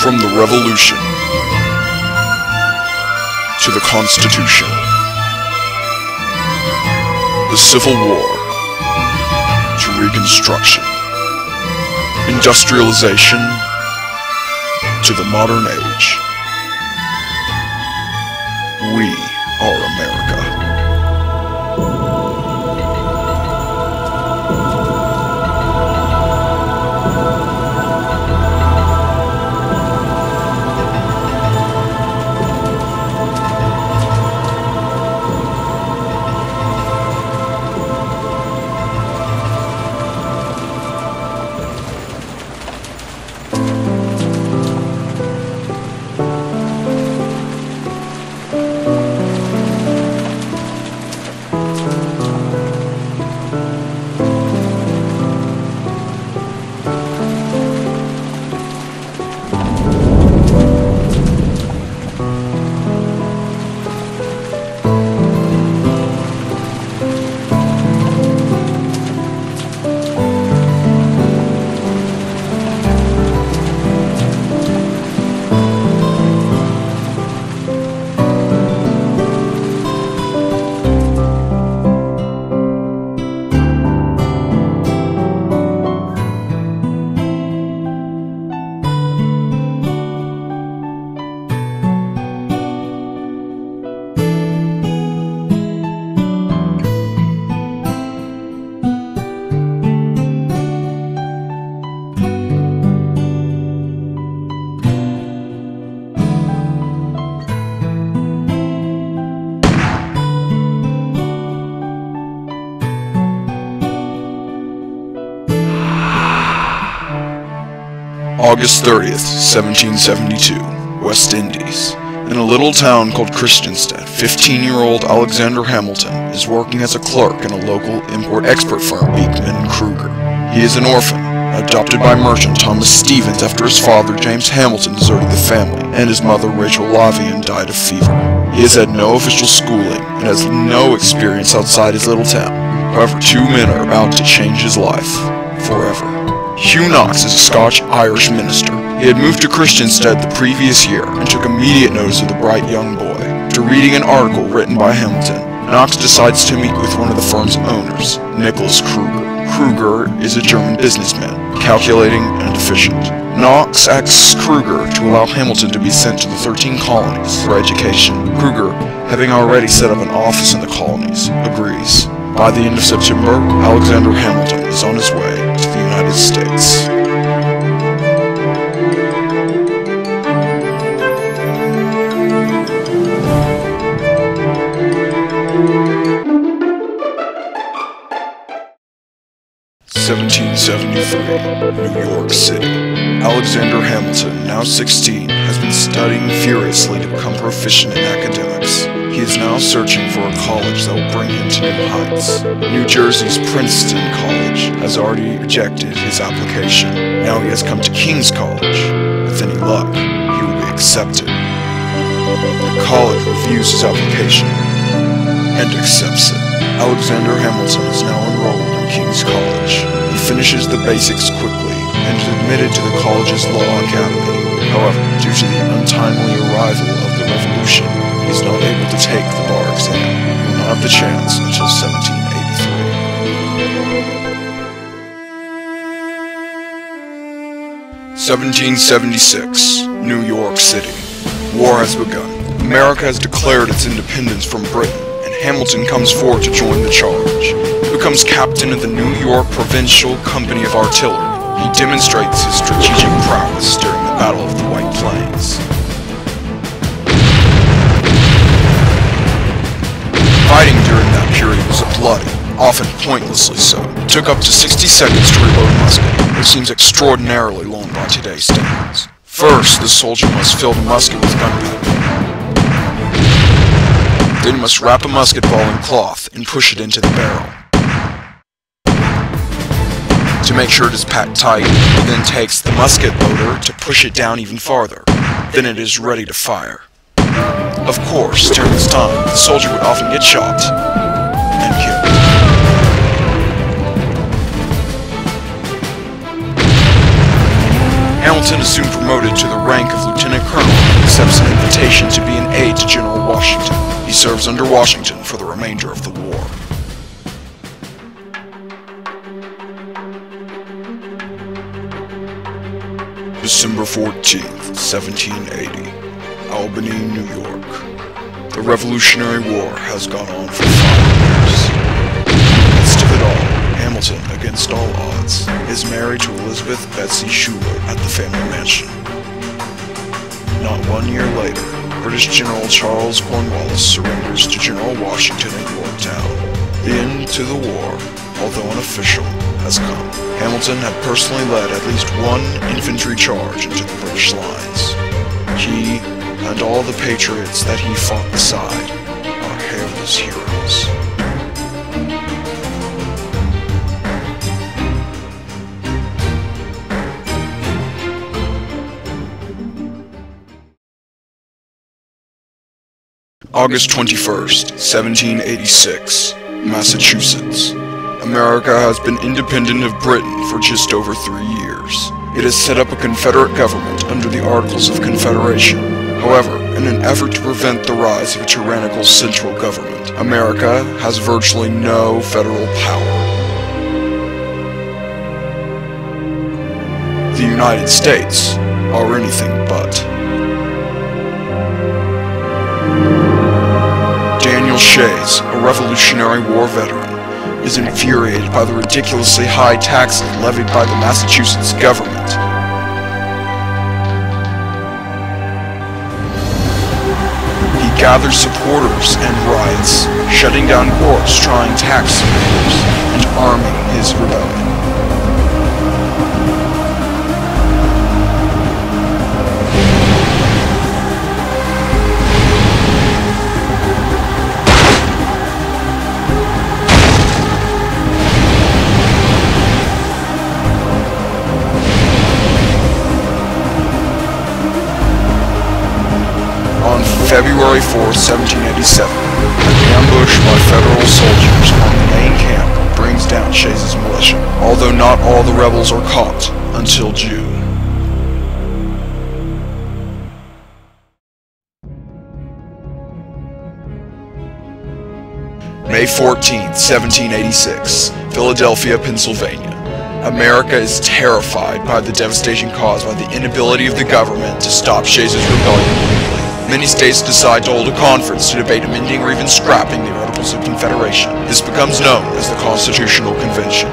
From the Revolution to the Constitution, the Civil War to Reconstruction, industrialization to the modern age, we are America. August 30th, 1772, West Indies. In a little town called Christiansted, 15-year-old Alexander Hamilton is working as a clerk in a local import-export firm, Beekman & Kruger. He is an orphan, adopted by merchant Thomas Stevens after his father, James Hamilton, deserted the family, and his mother, Rachel Lavian, died of fever. He has had no official schooling and has no experience outside his little town. However, two men are about to change his life forever. Hugh Knox is a Scotch-Irish minister. He had moved to Christiansted the previous year and took immediate notice of the bright young boy. After reading an article written by Hamilton, Knox decides to meet with one of the firm's owners, Nicholas Kruger. Kruger is a German businessman, calculating and efficient. Knox asks Kruger to allow Hamilton to be sent to the 13 colonies for education. Kruger, having already set up an office in the colonies, agrees. By the end of September, Alexander Hamilton is on his way to the United States. New York City. Alexander Hamilton, now 16, has been studying furiously to become proficient in academics. He is now searching for a college that will bring him to new heights. New Jersey's Princeton College has already rejected his application. Now he has come to King's College. With any luck, he will be accepted. The college reviews his application and accepts it. Alexander Hamilton is now enrolled in King's College. He finishes the basics quickly and is admitted to the college's law academy. However, due to the untimely arrival of the Revolution, he is not able to take the bar exam. He will not have the chance until 1783. 1776, New York City. War has begun. America has declared its independence from Britain, and Hamilton comes forward to join the charge. He becomes captain of the New York Provincial Company of Artillery. He demonstrates his strategic prowess during the Battle of the White Plains. Fighting during that period was bloody, often pointlessly so. It took up to 60 seconds to reload a musket, which seems extraordinarily long by today's standards. First, the soldier must fill the musket with gunpowder. Then he must wrap a musket ball in cloth and push it into the barrel. To make sure it is packed tight, he then takes the musket loader to push it down even farther. Then it is ready to fire. Of course, during this time, the soldier would often get shot and killed. Hamilton is soon promoted to the rank of Lieutenant Colonel and accepts an invitation to be an aide to General Washington. He serves under Washington for the remainder of the war. December 14th, 1780. Albany, New York. The Revolutionary War has gone on for 5 years. In the midst of it all, Hamilton, against all odds, is married to Elizabeth Betsy Schuyler at the family mansion. Not 1 year later, British General Charles Cornwallis surrenders to General Washington at Yorktown. The end to the war, although unofficial, has come. Hamilton had personally led at least one infantry charge into the British lines. He, and all the patriots that he fought beside, are hailed as heroes. August 21st, 1786, Massachusetts. America has been independent of Britain for just over 3 years. It has set up a Confederate government under the Articles of Confederation. However, in an effort to prevent the rise of a tyrannical central government, America has virtually no federal power. The United States are anything but. Daniel Shays, a Revolutionary War veteran, is infuriated by the ridiculously high taxes levied by the Massachusetts government. He gathers supporters and riots, shutting down courts, trying tax supporters, and arming his rebellion. February 4, 1787, an ambush by federal soldiers on the main camp brings down Shays' militia, although not all the rebels are caught until June. May 14, 1786, Philadelphia, Pennsylvania. America is terrified by the devastation caused by the inability of the government to stop Shays' rebellion. Many states decide to hold a conference to debate amending or even scrapping the Articles of Confederation. This becomes known as the Constitutional Convention.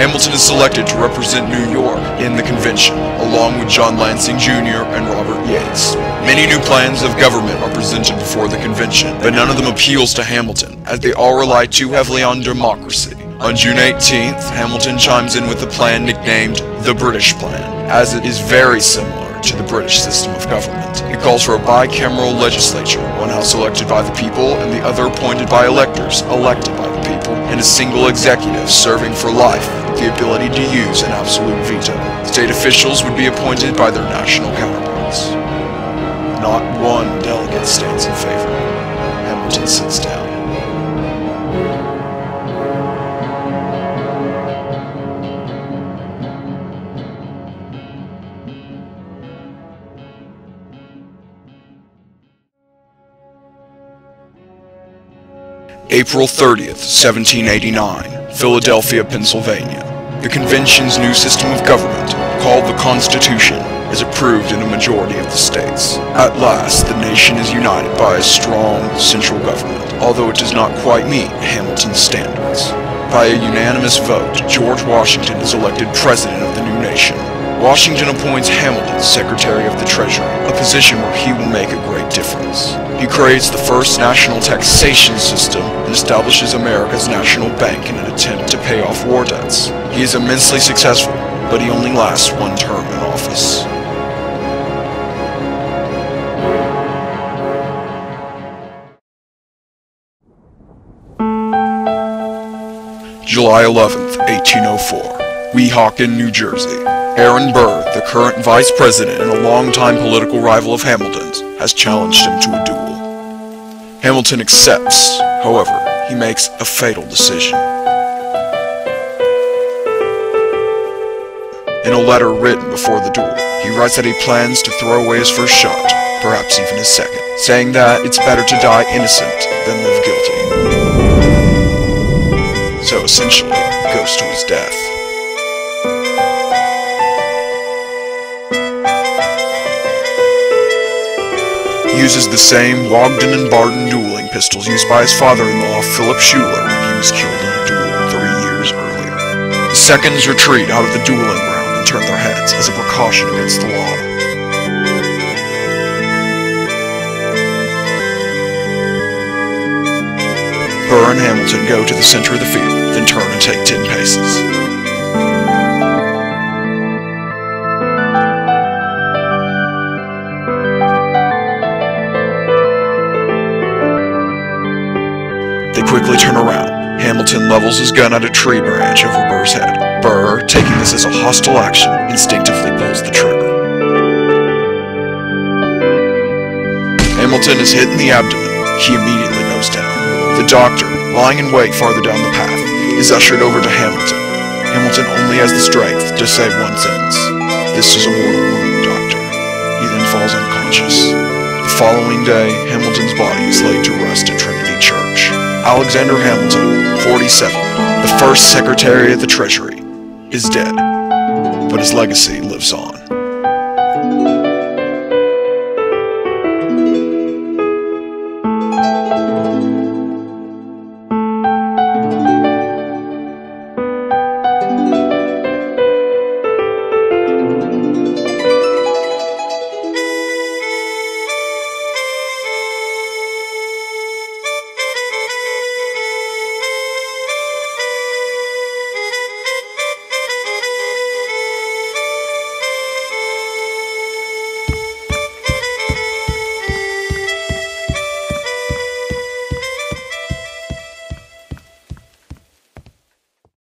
Hamilton is selected to represent New York in the convention, along with John Lansing Jr. and Robert Yates. Many new plans of government are presented before the convention, but none of them appeals to Hamilton, as they all rely too heavily on democracy. On June 18th, Hamilton chimes in with a plan nicknamed the British Plan, as it is very similar to the British system of government. It calls for a bicameral legislature, one house elected by the people and the other appointed by electors elected by the people, and a single executive serving for life with the ability to use an absolute veto. State officials would be appointed by their national counterparts. Not one delegate stands in favor. Hamilton sits down. April 30th, 1789, Philadelphia, Pennsylvania. The convention's new system of government, called the Constitution, is approved in a majority of the states. At last, the nation is united by a strong central government, although it does not quite meet Hamilton's standards. By a unanimous vote, George Washington is elected president of the new nation. Washington appoints Hamilton Secretary of the Treasury, a position where he will make a great difference. He creates the first national taxation system and establishes America's national bank in an attempt to pay off war debts. He is immensely successful, but he only lasts one term in office. July 11th, 1804, Weehawken, New Jersey. Aaron Burr, the current vice president and a longtime political rival of Hamilton's, has challenged him to a duel. Hamilton accepts. However, he makes a fatal decision. In a letter written before the duel, He writes that he plans to throw away his first shot, perhaps even his second, saying that it's better to die innocent than live guilty. So essentially, he goes to his death. He uses the same Wogden and Barden dueling pistols used by his father-in-law, Philip Schuler, when he was killed in a duel 3 years earlier. The seconds retreat out of the dueling ground and turn their heads as a precaution against the law. Burr and Hamilton go to the center of the field, then turn and take 10 paces. They quickly turn around. Hamilton levels his gun at a tree branch over Burr's head. Burr, taking this as a hostile action, instinctively pulls the trigger. Hamilton is hit in the abdomen. He immediately goes down. The doctor, lying in wait farther down the path, is ushered over to Hamilton. Hamilton only has the strength to say one sentence. "This is a mortal wound, doctor." He then falls unconscious. The following day, Hamilton's body is laid to rest at Trinity Church. Alexander Hamilton, 47, the first Secretary of the Treasury, is dead, but his legacy lives on.